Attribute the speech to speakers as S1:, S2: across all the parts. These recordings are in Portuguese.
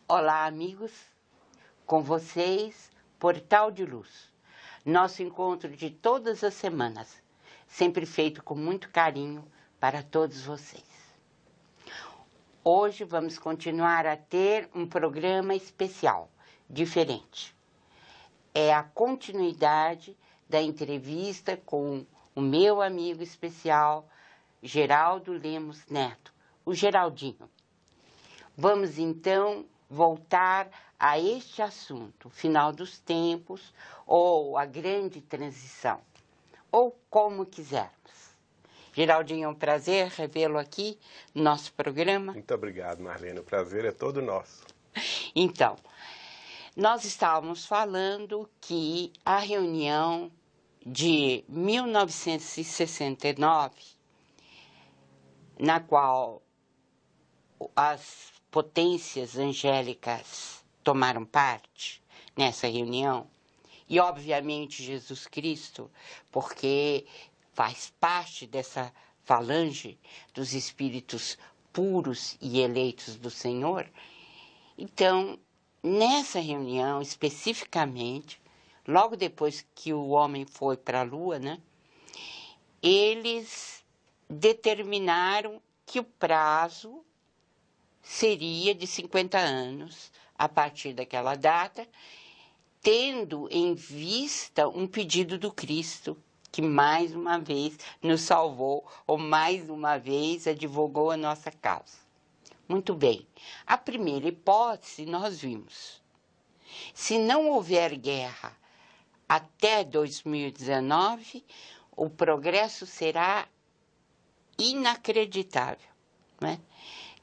S1: Olá, amigos, com vocês, Portal de Luz. Nosso encontro de todas as semanas, sempre feito com muito carinho para todos vocês. Hoje vamos continuar a ter um programa especial, diferente. É a continuidade da entrevista com o meu amigo especial, Geraldo Lemos Neto, o Geraldinho. Vamos então voltar a este assunto, final dos tempos, ou a grande transição, ou como quisermos. Geraldinho, é um prazer revê-lo aqui no nosso programa.
S2: Muito obrigado, Marlene, o prazer é todo nosso.
S1: Então, nós estávamos falando que a reunião de 1969, na qual as potências angélicas tomaram parte nessa reunião, e obviamente Jesus Cristo, porque faz parte dessa falange dos espíritos puros e eleitos do Senhor. Então, nessa reunião especificamente, logo depois que o homem foi para a Lua, né, eles determinaram que o prazo seria de 50 anos a partir daquela data, tendo em vista um pedido do Cristo, que mais uma vez nos salvou, ou mais uma vez advogou a nossa causa. Muito bem, a primeira hipótese nós vimos. Se não houver guerra até 2019, o progresso será inacreditável, né?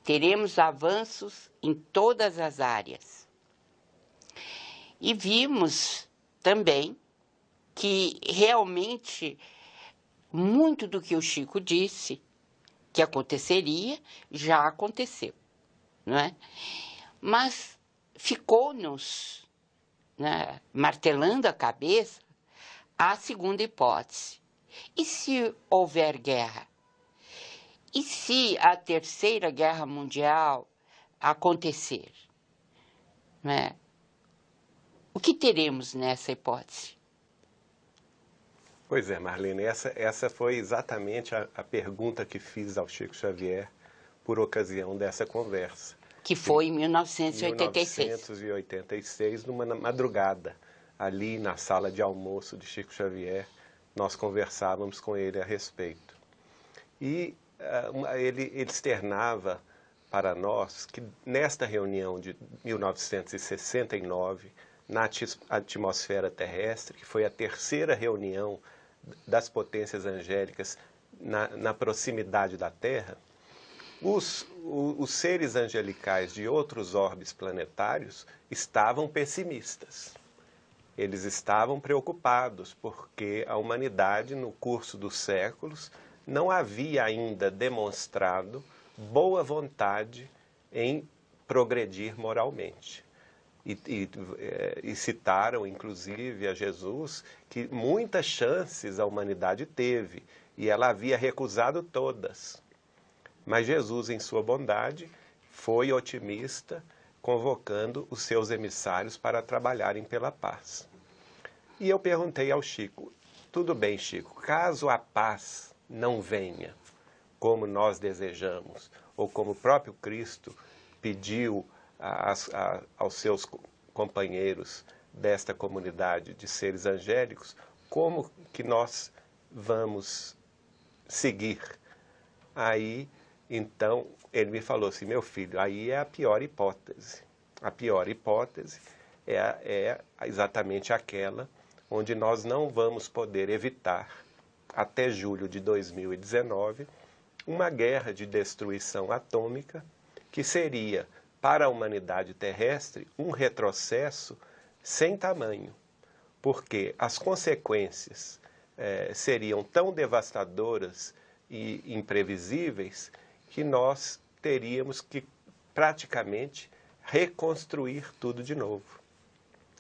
S1: Teremos avanços em todas as áreas. E vimos também que realmente muito do que o Chico disse que aconteceria, já aconteceu, não é? Mas ficou-nos, né, martelando a cabeça a segunda hipótese. E se houver guerra? E se a Terceira Guerra Mundial acontecer? Né? O que teremos nessa hipótese?
S2: Pois é, Marlene, essa foi exatamente a pergunta que fiz ao Chico Xavier por ocasião dessa conversa.
S1: Que foi em 1986.
S2: 1986, numa
S1: madrugada,
S2: ali na sala de almoço de Chico Xavier, nós conversávamos com ele a respeito. E ele externava para nós que nesta reunião de 1969, na atmosfera terrestre, que foi a terceira reunião das potências angélicas na proximidade da Terra, os seres angelicais de outros orbes planetários estavam pessimistas. Eles estavam preocupados porque a humanidade, no curso dos séculos, não havia ainda demonstrado boa vontade em progredir moralmente. E citaram, inclusive, a Jesus que muitas chances a humanidade teve e ela havia recusado todas. Mas Jesus, em sua bondade, foi otimista, convocando os seus emissários para trabalharem pela paz. E eu perguntei ao Chico, tudo bem, Chico, caso a paz não venha como nós desejamos, ou como o próprio Cristo pediu aos seus companheiros desta comunidade de seres angélicos, como que nós vamos seguir? Aí, então, ele me falou assim, meu filho, aí é a pior hipótese. A pior hipótese é exatamente aquela onde nós não vamos poder evitar, até julho de 2019, uma guerra de destruição atômica que seria, para a humanidade terrestre, um retrocesso sem tamanho, porque as consequências seriam tão devastadoras e imprevisíveis que nós teríamos que praticamente reconstruir tudo de novo.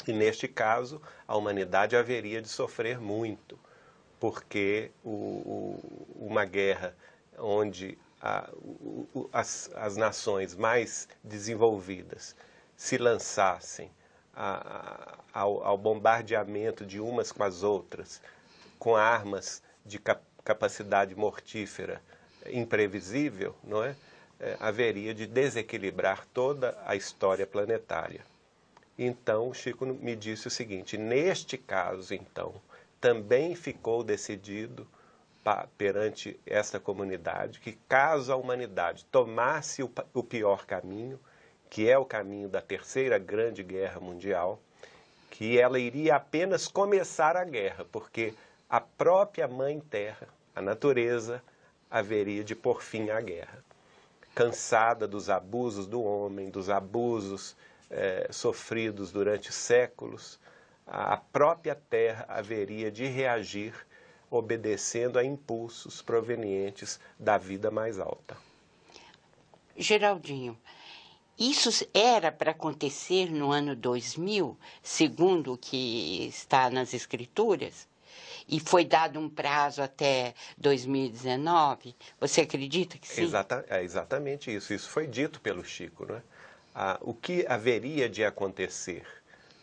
S2: E neste caso, a humanidade haveria de sofrer muito, porque uma guerra onde as nações mais desenvolvidas se lançassem ao bombardeamento de umas com as outras, com armas de capacidade mortífera imprevisível, não é? Haveria de desequilibrar toda a história planetária. Então, o Chico me disse o seguinte: neste caso, então, também ficou decidido perante esta comunidade que, caso a humanidade tomasse o pior caminho, que é o caminho da Terceira Grande Guerra Mundial, que ela iria apenas começar a guerra, porque a própria Mãe Terra, a natureza, haveria de pôr fim à guerra. Cansada dos abusos do homem, dos abusos sofridos durante séculos, a própria Terra haveria de reagir obedecendo a impulsos provenientes da vida mais alta.
S1: Geraldinho, isso era para acontecer no ano 2000, segundo o que está nas escrituras, e foi dado um prazo até 2019? Você acredita que sim?
S2: É exatamente isso. Isso foi dito pelo Chico, não é? O que haveria de acontecer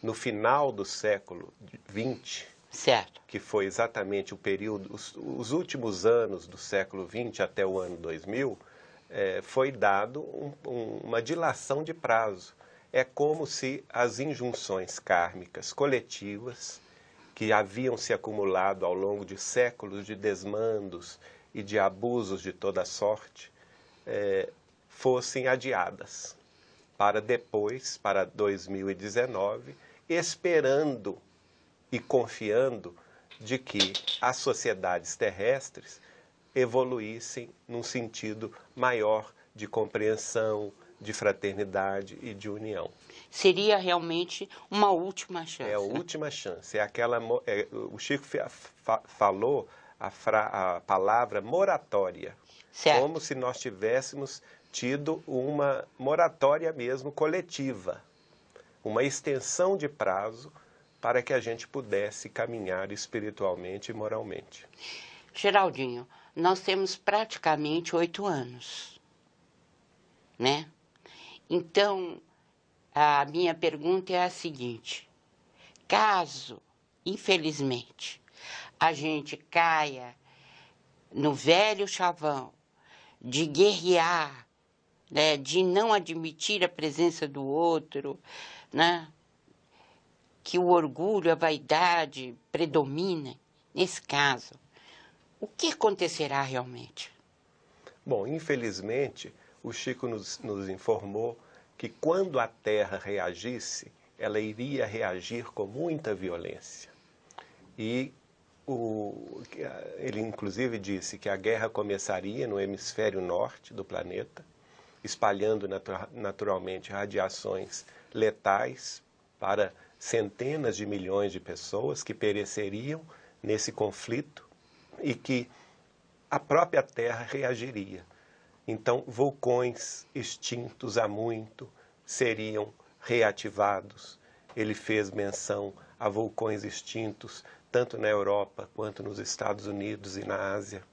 S2: no final do século XX,
S1: certo,
S2: que foi exatamente o período, os últimos anos do século XX até o ano 2000, foi dado uma dilação de prazo. É como se as injunções kármicas coletivas, que haviam se acumulado ao longo de séculos de desmandos e de abusos de toda sorte, fossem adiadas para depois, para 2019, esperando e confiando de que as sociedades terrestres evoluíssem num sentido maior de compreensão, de fraternidade e de união.
S1: Seria realmente uma última chance.
S2: É a última chance. O Chico falou a palavra moratória,
S1: certo,
S2: como se nós tivéssemos tido uma moratória mesmo coletiva, uma extensão de prazo para que a gente pudesse caminhar espiritualmente e moralmente.
S1: Geraldinho, nós temos praticamente 8 anos, né? Então, a minha pergunta é a seguinte: caso, infelizmente, a gente caia no velho chavão de guerrear, né, de não admitir a presença do outro, né, que o orgulho, a vaidade predomina, nesse caso, o que acontecerá realmente?
S2: Bom, infelizmente, o Chico nos informou que quando a Terra reagisse, ela iria reagir com muita violência. E ele inclusive disse que a guerra começaria no hemisfério norte do planeta, espalhando naturalmente radiações letais para centenas de milhões de pessoas que pereceriam nesse conflito e que a própria Terra reagiria. Então, vulcões extintos há muito seriam reativados. Ele fez menção a vulcões extintos tanto na Europa quanto nos Estados Unidos e na Ásia,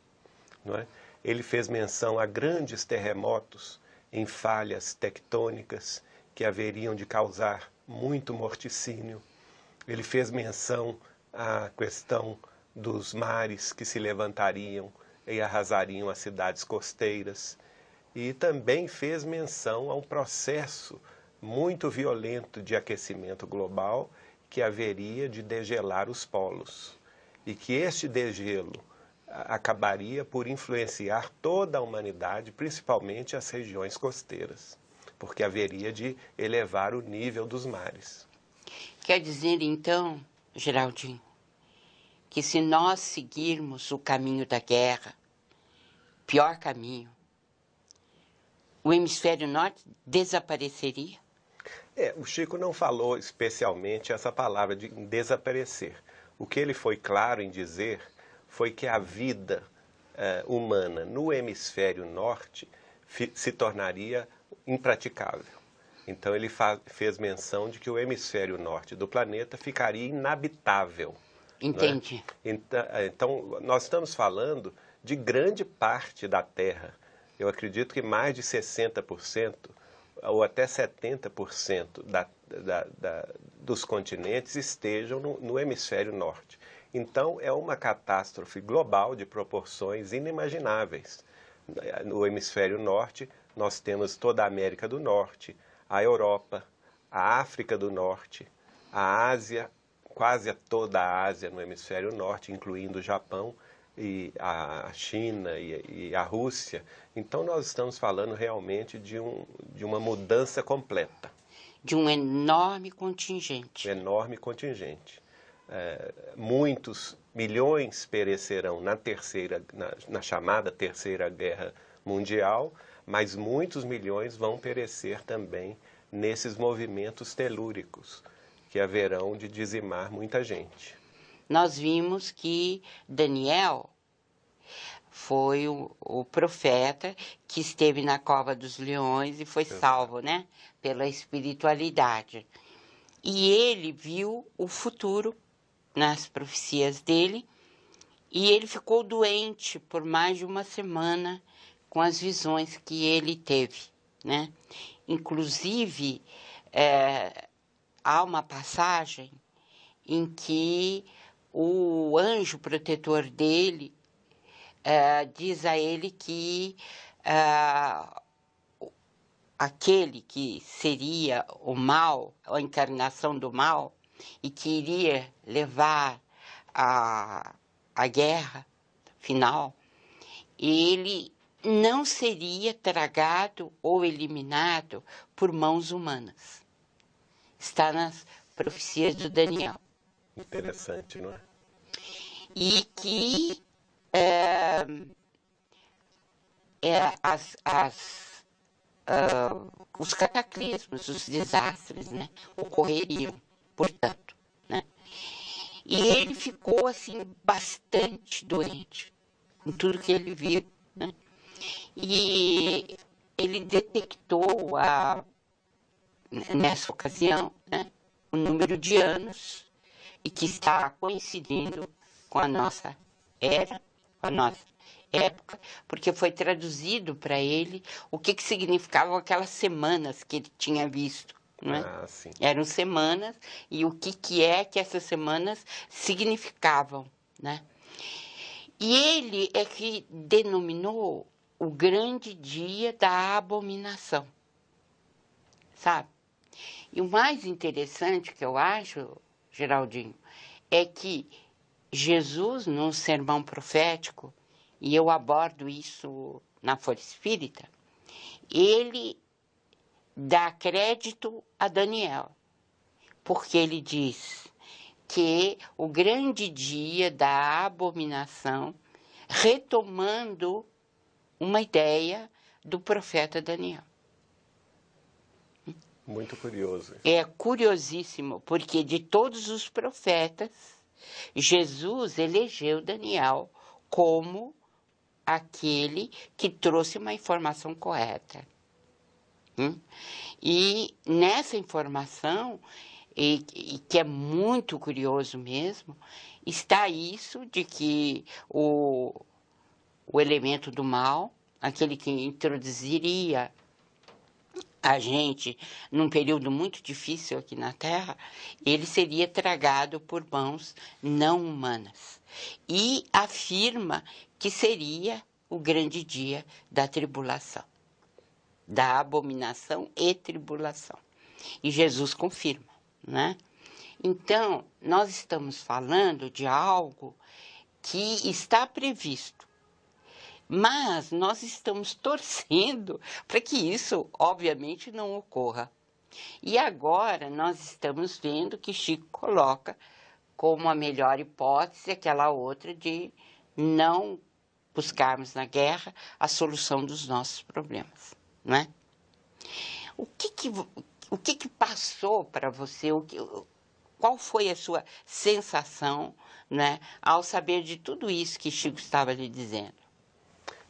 S2: não é? Ele fez menção a grandes terremotos em falhas tectônicas que haveriam de causar muito morticínio. Ele fez menção à questão dos mares que se levantariam e arrasariam as cidades costeiras. E também fez menção a um processo muito violento de aquecimento global que haveria de degelar os polos. E que este degelo acabaria por influenciar toda a humanidade, principalmente as regiões costeiras, porque haveria de elevar o nível dos mares.
S1: Quer dizer, então, Geraldinho, que se nós seguirmos o caminho da guerra, pior caminho, o hemisfério norte desapareceria?
S2: O Chico não falou especialmente essa palavra de desaparecer. O que ele foi claro em dizer foi que a vida humana no hemisfério norte se tornaria impraticável. Então ele fez menção de que o hemisfério norte do planeta ficaria inabitável.
S1: Entendi.
S2: Né? Então, nós estamos falando de grande parte da Terra. Eu acredito que mais de 60% ou até 70% dos continentes estejam no hemisfério norte. Então, é uma catástrofe global de proporções inimagináveis. No hemisfério norte, nós temos toda a América do Norte, a Europa, a África do Norte, a Ásia, quase toda a Ásia no hemisfério norte, incluindo o Japão, e a China e a Rússia. Então, nós estamos falando realmente de uma mudança completa.
S1: De um enorme contingente.
S2: Um enorme contingente. Muitos milhões perecerão na chamada Terceira Guerra Mundial, mas muitos milhões vão perecer também nesses movimentos telúricos, que haverão de dizimar muita gente.
S1: Nós vimos que Daniel foi o profeta que esteve na cova dos leões e foi salvo, né? Pela espiritualidade. E ele viu o futuro nas profecias dele e ele ficou doente por mais de uma semana com as visões que ele teve, né? Inclusive, há uma passagem em que o anjo protetor dele diz a ele que aquele que seria o mal, a encarnação do mal, e que iria levar a guerra final, ele não seria tragado ou eliminado por mãos humanas. Está nas profecias do Daniel.
S2: Interessante, não é?
S1: E que os cataclismos, os desastres, né, ocorreriam, portanto, né? E ele ficou, assim, bastante doente com tudo que ele viu, né? E ele detectou, nessa ocasião, né, o número de anos e que está coincidindo com a nossa era, com a nossa época, porque foi traduzido para ele o que significavam aquelas semanas que ele tinha visto. Não é?
S2: Sim.
S1: Eram semanas e o que é que essas semanas significavam, né? E ele é que denominou o grande dia da abominação, sabe? E o mais interessante que eu acho, Geraldinho, é que Jesus, no sermão profético, e eu abordo isso na Folha Espírita, ele dá crédito a Daniel, porque ele diz que o grande dia da abominação, retomando uma ideia do profeta Daniel.
S2: Muito curioso.
S1: É curiosíssimo, porque de todos os profetas, Jesus elegeu Daniel como aquele que trouxe uma informação correta. E nessa informação, e que é muito curioso mesmo, está isso de que o elemento do mal, aquele que introduziria a gente num período muito difícil aqui na Terra, ele seria tragado por mãos não humanas. E afirma que seria o grande dia da tribulação, da abominação e tribulação. E Jesus confirma, né? Então, nós estamos falando de algo que está previsto, mas nós estamos torcendo para que isso, obviamente, não ocorra. E agora nós estamos vendo que Chico coloca como a melhor hipótese aquela outra de não buscarmos na guerra a solução dos nossos problemas, não é? O que passou para você? Qual foi a sua sensação, né, ao saber de tudo isso que Chico estava lhe dizendo?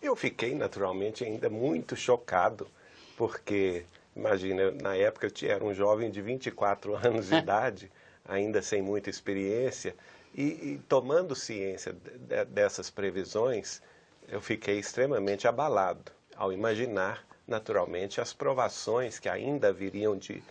S2: Eu fiquei, naturalmente, ainda muito chocado, porque, imagina, na época eu era um jovem de 24 anos de idade, ainda sem muita experiência, e tomando ciência dessas previsões, eu fiquei extremamente abalado ao imaginar naturalmente, as provações que ainda viriam de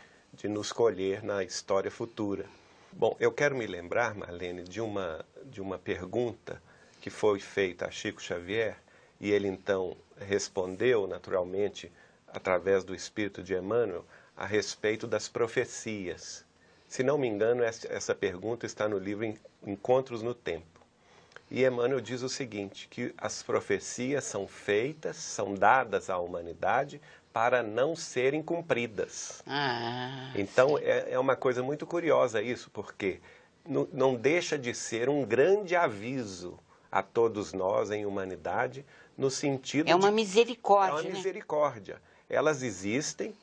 S2: nos colher na história futura. Bom, eu quero me lembrar, Marlene, de uma pergunta que foi feita a Chico Xavier, e ele então respondeu, naturalmente, através do Espírito de Emmanuel, a respeito das profecias. Se não me engano, essa pergunta está no livro Encontros no Tempo. E Emmanuel diz o seguinte, que as profecias são feitas, são dadas à humanidade para não serem cumpridas. Então, é uma coisa muito curiosa isso, porque não deixa de ser um grande aviso a todos nós em humanidade, no sentido
S1: É uma misericórdia,
S2: É uma misericórdia. Elas existem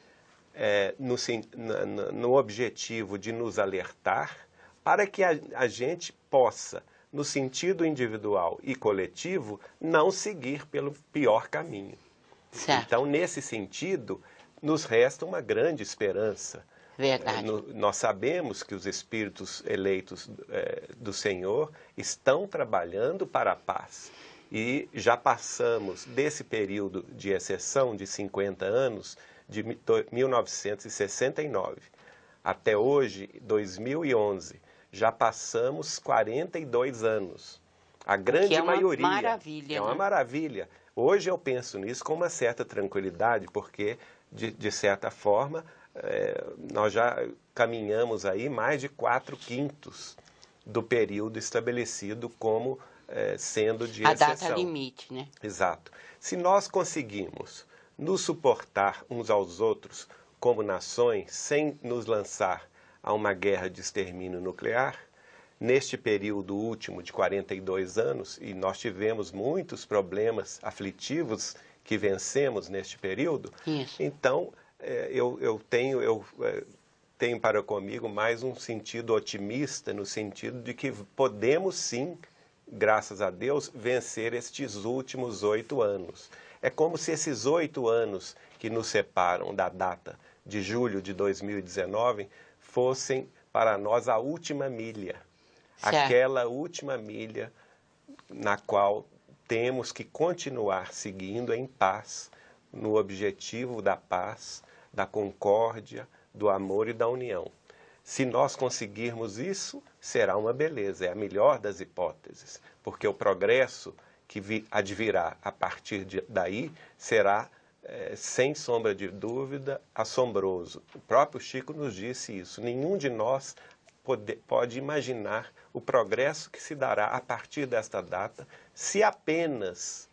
S2: no objetivo de nos alertar para que a gente possa, no sentido individual e coletivo, não seguir pelo pior caminho.
S1: Certo.
S2: Então, nesse sentido, nos resta uma grande esperança.
S1: Verdade.
S2: Nós sabemos que os espíritos eleitos do Senhor estão trabalhando para a paz. E já passamos desse período de exceção de 50 anos, de 1969 até hoje, 2011, já passamos 42 anos. A grande maioria.
S1: Maravilha,
S2: é uma maravilha. Hoje eu penso nisso com uma certa tranquilidade, porque, de certa forma, nós já caminhamos aí mais de 4/5 do período estabelecido como sendo de exceção.
S1: A data limite, né?
S2: Exato. Se nós conseguimos nos suportar uns aos outros como nações, sem nos lançar a uma guerra de extermínio nuclear, neste período último de 42 anos, e nós tivemos muitos problemas aflitivos que vencemos neste período,
S1: Isso.
S2: então eu tenho para comigo mais um sentido otimista, no sentido de que podemos sim, graças a Deus, vencer estes últimos 8 anos. É como se esses 8 anos que nos separam da data de julho de 2019 fossem para nós a última milha. Certo. Aquela última milha na qual temos que continuar seguindo em paz, no objetivo da paz, da concórdia, do amor e da união. Se nós conseguirmos isso, será uma beleza, é a melhor das hipóteses, porque o progresso que advirá a partir daí será, sem sombra de dúvida, assombroso. O próprio Chico nos disse isso. Nenhum de nós pode imaginar o progresso que se dará a partir desta data, se apenas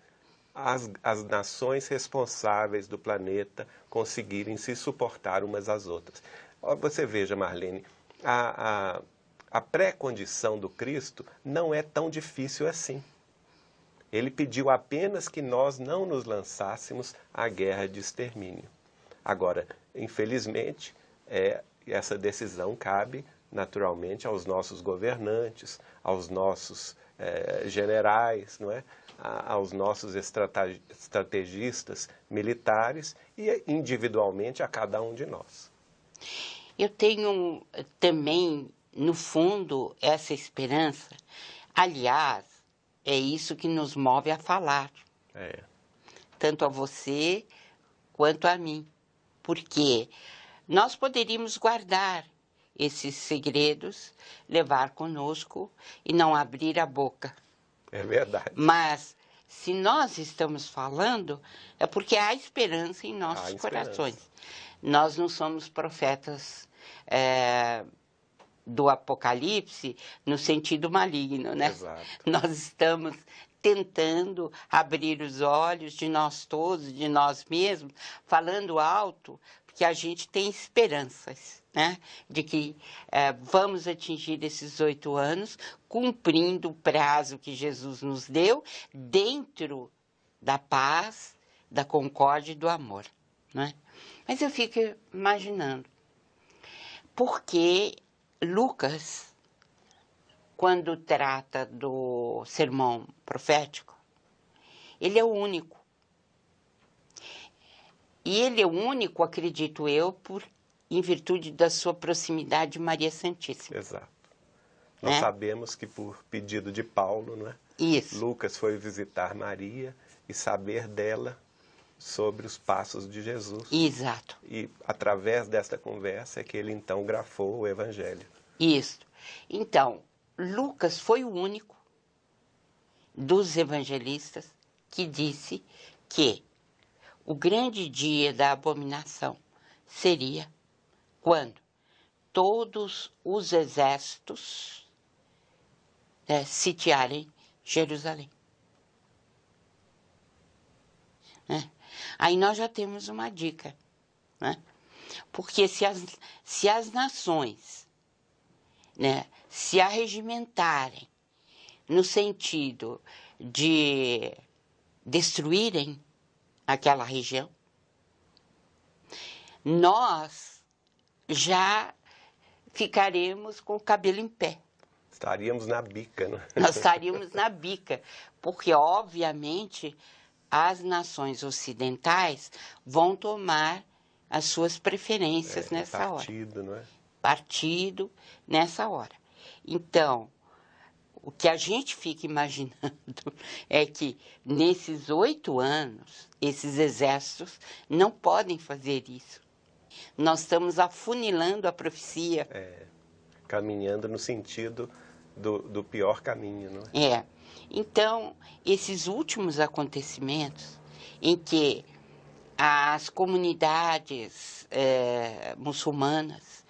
S2: as nações responsáveis do planeta conseguirem se suportar umas às outras. Você veja, Marlene, a pré-condição do Cristo não é tão difícil assim. Ele pediu apenas que nós não nos lançássemos à guerra de extermínio. Agora, infelizmente, essa decisão cabe naturalmente aos nossos governantes, aos nossos generais, não é? Aos nossos estrategistas militares e individualmente a cada um de nós.
S1: Eu tenho também, no fundo, essa esperança. Aliás, é isso que nos move a falar. Tanto a você quanto a mim. Porque nós poderíamos guardar esses segredos, levar conosco e não abrir a boca.
S2: É verdade.
S1: Mas, se nós estamos falando, é porque há esperança em nossos corações. Nós não somos profetas do Apocalipse no sentido maligno, né?
S2: Exato.
S1: Nós estamos tentando abrir os olhos de nós todos, de nós mesmos, falando alto, porque a gente tem esperanças, né? De que vamos atingir esses 8 anos, cumprindo o prazo que Jesus nos deu, dentro da paz, da concórdia e do amor, né? Mas eu fico imaginando, porque Lucas, quando trata do sermão profético, ele é o único. E ele é o único, acredito eu, em virtude da sua proximidade de Maria Santíssima.
S2: Exato. Nós sabemos que por pedido de Paulo, não é?
S1: Isso.
S2: Lucas foi visitar Maria e saber dela sobre os passos de Jesus.
S1: Exato.
S2: E através desta conversa é que ele então grafou o Evangelho.
S1: Isso. Então, Lucas foi o único dos evangelistas que disse que o grande dia da abominação seria quando todos os exércitos sitiarem Jerusalém. Né? Aí nós já temos uma dica, né? Porque se as nações, né, se arregimentarem no sentido de destruírem aquela região, nós já ficaremos com o cabelo em pé.
S2: Estaríamos na bica, né?
S1: Nós estaríamos na bica, porque, obviamente, as nações ocidentais vão tomar as suas preferências nessa hora.
S2: Partido, não é?
S1: Partido nessa hora. Então, o que a gente fica imaginando é que nesses 8 anos, esses exércitos não podem fazer isso. Nós estamos afunilando a profecia.
S2: Caminhando no sentido do pior caminho, não é?
S1: Então, esses últimos acontecimentos em que as comunidades muçulmanas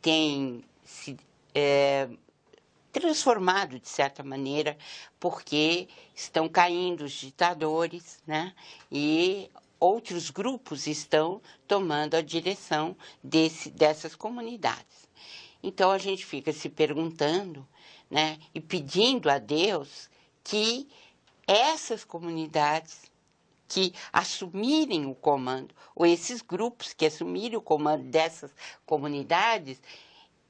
S1: têm se transformado de certa maneira, porque estão caindo os ditadores, né? E outros grupos estão tomando a direção dessas comunidades. Então a gente fica se perguntando, né? E pedindo a Deus que essas comunidades que assumirem o comando, ou esses grupos que assumirem o comando dessas comunidades,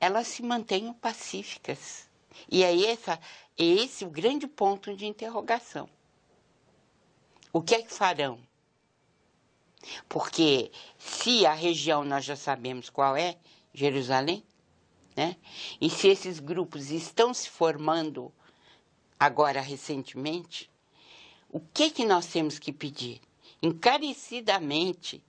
S1: elas se mantenham pacíficas. E é esse o grande ponto de interrogação. O que é que farão? Porque se a região nós já sabemos qual é, Jerusalém, né? E se esses grupos estão se formando agora recentemente, o que nós temos que pedir? Encarecidamente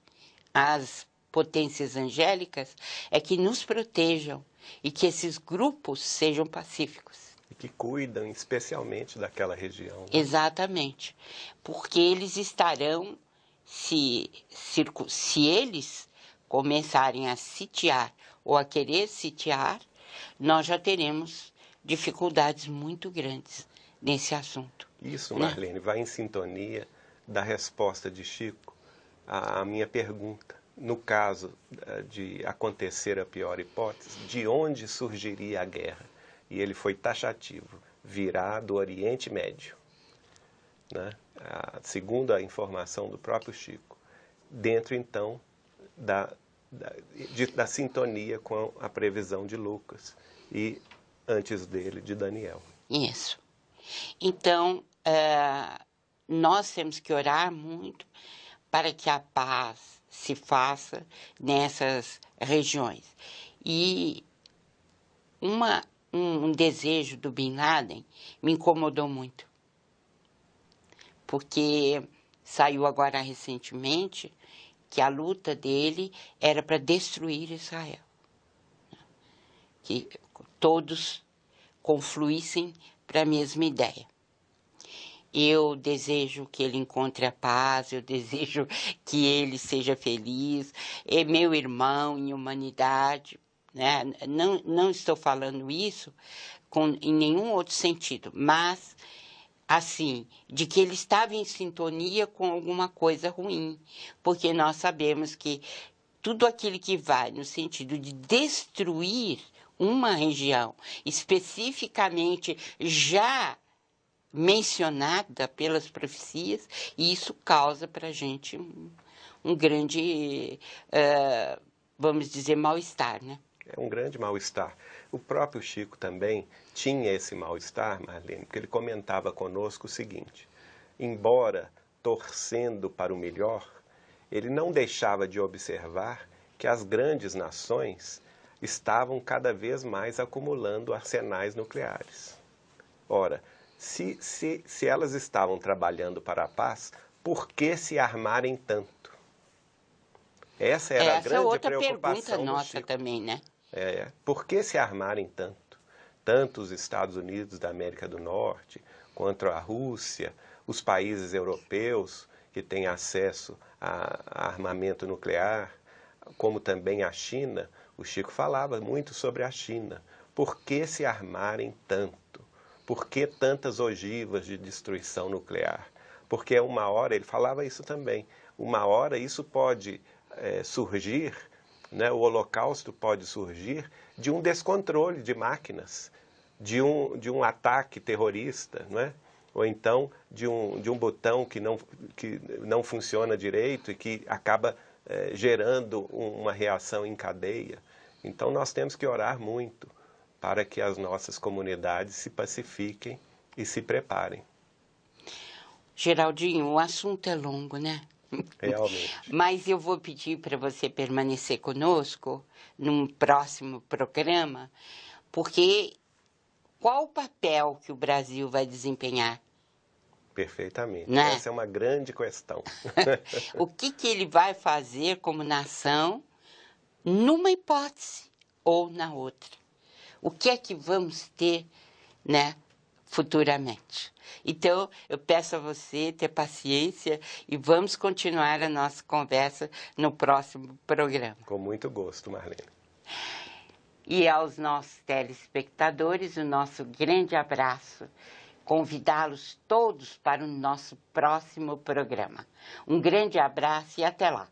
S1: às potências angélicas é que nos protejam e que esses grupos sejam pacíficos.
S2: E que cuidam especialmente daquela região. Né?
S1: Exatamente. Porque eles estarão, se eles começarem a sitiar ou a querer sitiar, nós já teremos dificuldades muito grandes nesse assunto.
S2: Isso, Marlene, vai em sintonia da resposta de Chico à minha pergunta. No caso de acontecer a pior hipótese, de onde surgiria a guerra? E ele foi taxativo, virá do Oriente Médio. Né? Segundo a informação do próprio Chico, dentro então da sintonia com a previsão de Lucas e antes dele de Daniel.
S1: Isso. Então, nós temos que orar muito para que a paz se faça nessas regiões. E um desejo do Bin Laden me incomodou muito, porque saiu agora recentemente que a luta dele era para destruir Israel. Que todos confluíssem para a mesma ideia. Eu desejo que ele encontre a paz, eu desejo que ele seja feliz, é meu irmão em humanidade, né? Não estou falando isso em nenhum outro sentido, mas, assim, de que ele estava em sintonia com alguma coisa ruim, porque nós sabemos que tudo aquilo que vai no sentido de destruir uma região, especificamente já mencionada pelas profecias, e isso causa para a gente um grande, vamos dizer, mal-estar, né?
S2: É um grande mal-estar. O próprio Chico também tinha esse mal-estar, Marlene, porque ele comentava conosco o seguinte: embora torcendo para o melhor, ele não deixava de observar que as grandes nações estavam cada vez mais acumulando arsenais nucleares. Ora, se elas estavam trabalhando para a paz, por que se armarem tanto? Essa era a grande
S1: outra
S2: preocupação
S1: pergunta
S2: do
S1: nossa
S2: Chico.
S1: também, né?
S2: Por que se armarem tanto? Tanto os Estados Unidos da América do Norte, quanto a Rússia, os países europeus que têm acesso a armamento nuclear, como também a China. O Chico falava muito sobre a China. Por que se armarem tanto? Por que tantas ogivas de destruição nuclear? Porque uma hora, ele falava isso também, uma hora isso pode surgir, né, o holocausto pode surgir de um descontrole de máquinas, de um ataque terrorista, não é? Ou então de um botão que não funciona direito e que acaba gerando uma reação em cadeia. Então nós temos que orar muito para que as nossas comunidades se pacifiquem e se preparem.
S1: Geraldinho, o assunto é longo, né?
S2: Realmente.
S1: Mas eu vou pedir para você permanecer conosco num próximo programa, porque qual o papel que o Brasil vai desempenhar?
S2: Perfeitamente.
S1: Né?
S2: Essa é uma grande questão.
S1: O que ele vai fazer como nação numa hipótese ou na outra? O que é que vamos ter, né, futuramente? Então, eu peço a você ter paciência e vamos continuar a nossa conversa no próximo programa.
S2: Com muito gosto, Marlene.
S1: E aos nossos telespectadores, o nosso grande abraço. Convidá-los todos para o nosso próximo programa. Um grande abraço e até lá.